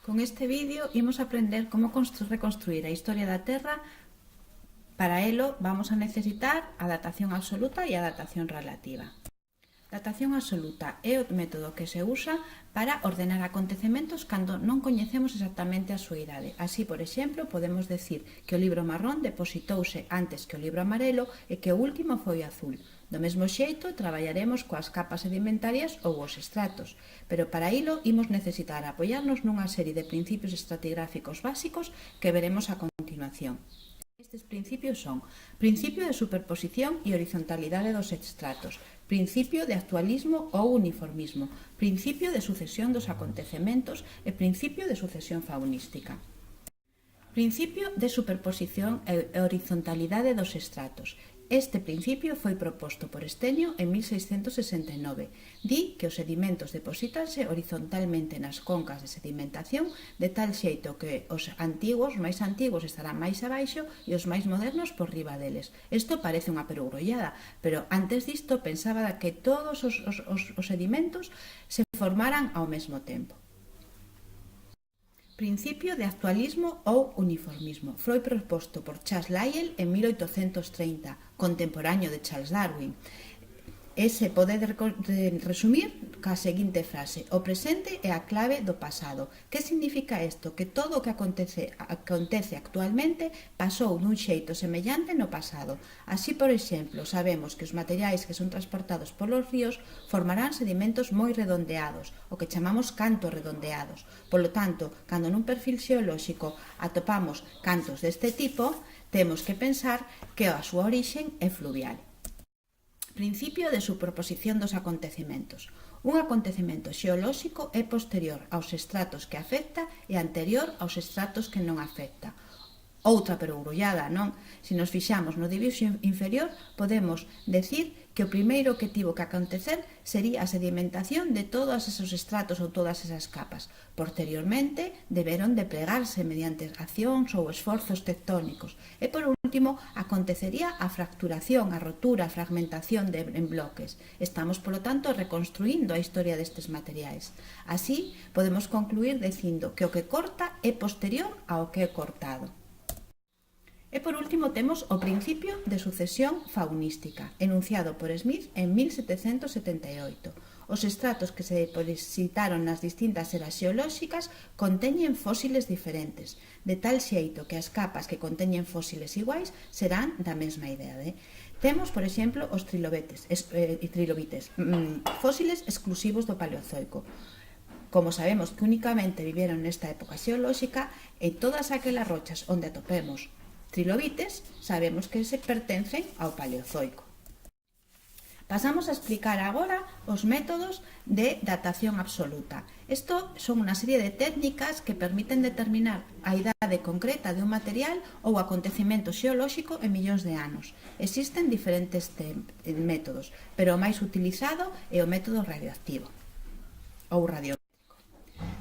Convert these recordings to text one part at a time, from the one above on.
Con este vídeo imos aprender como reconstruir a historia da Terra. Para elo vamos a necesitar a datación absoluta e a datación relativa. Datación absoluta é o método que se usa para ordenar acontecementos cando non coñecemos exactamente a súa idade. Así, por exemplo, podemos decir que o libro marrón depositouse antes que o libro amarelo e que o último foi azul. Do mesmo xeito, traballaremos coas capas sedimentarias ou os estratos, pero para ilo imos necesitar apoiarnos nunha serie de principios estratigráficos básicos que veremos a continuación. Estes principios son: principio de superposición e horizontalidade dos estratos, principio de actualismo ou uniformismo, principio de sucesión dos acontecementos e principio de sucesión faunística. Principio de superposición e horizontalidade dos estratos. Este principio foi proposto por Stennio en 1669. Di que os sedimentos deposítanse horizontalmente nas concas de sedimentación de tal xeito que os máis antigos estarán máis abaixo e os máis modernos por riba deles. Isto parece unha perugrollada, pero antes disto pensaba que todos os sedimentos se formaran ao mesmo tempo. Principio de actualismo ou uniformismo. Foi proposto por Charles Lyell en 1830, contemporáneo de Charles Darwin. Ese pode resumir ca seguinte frase: o presente é a clave do pasado. Que significa isto? Que todo o que acontece actualmente pasou dun xeito semellante no pasado. Así, por exemplo, sabemos que os materiais que son transportados polos ríos formarán sedimentos moi redondeados, o que chamamos cantos redondeados. Polo tanto, cando nun perfil xeolóxico atopamos cantos deste tipo, temos que pensar que a súa orixen é fluvial. Principio de superposición dos acontecementos. Un acontecemento xeolóxico é posterior aos estratos que afecta e anterior aos estratos que non afecta. Outra perugrollada, non? Se nos fixamos no diviso inferior, podemos decir que o primeiro que tivo que acontecer sería a sedimentación de todos esos estratos ou todas esas capas. Posteriormente, deberon de plegarse mediante accións ou esforzos tectónicos. E por último, acontecería a fracturación, a rotura, a fragmentación en bloques. Estamos, polo tanto, reconstruindo a historia destes materiais. Así, podemos concluir dicindo que o que corta é posterior ao que é cortado. E por último temos o principio de sucesión faunística, enunciado por Smith en 1778. Os estratos que se depositaron nas distintas eras xeolóxicas conteñen fósiles diferentes, de tal xeito que as capas que conteñen fósiles iguais serán da mesma idade. Temos, por exemplo, os trilobites, fósiles exclusivos do Paleozoico. Como sabemos que únicamente viveron nesta época xeolóxica, en todas aquelas rochas onde atopemos trilobites, sabemos que se pertencen ao Paleozoico. Pasamos a explicar agora os métodos de datación absoluta. Isto son unha serie de técnicas que permiten determinar a idade concreta de un material ou acontecemento xeolóxico en millóns de anos. Existen diferentes métodos, pero o máis utilizado é o método radioactivo ou radiométrico.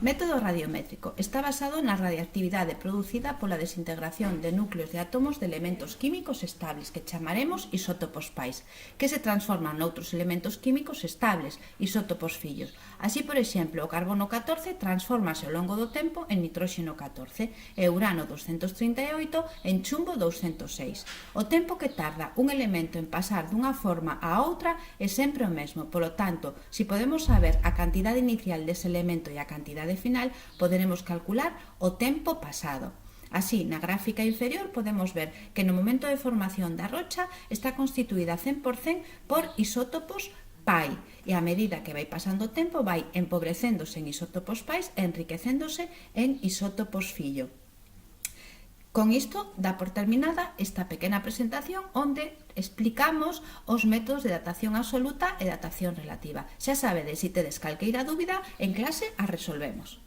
Método radiométrico está basado na radiactividade producida pola desintegración de núcleos de átomos de elementos químicos estables que chamaremos isótopos pais, que se transforman noutros elementos químicos estables, isótopos fillos. Así, por exemplo, o carbono 14 transformase ao longo do tempo en nitróxeno 14 e urano 238 en chumbo 206. O tempo que tarda un elemento en pasar dunha forma a outra é sempre o mesmo. Polo tanto, se podemos saber a cantidade inicial dese elemento e a cantidade final, poderemos calcular o tempo pasado. Así, na gráfica inferior podemos ver que no momento de formación da rocha está constituída 100% por isótopos pai e a medida que vai pasando o tempo vai empobrecéndose en isótopos pais e enriquecéndose en isótopos fillo. Con isto dá por terminada esta pequena presentación onde explicamos os métodos de datación absoluta e datación relativa. Xa sabedes, se tedes calqueira dúbida, en clase a resolvemos.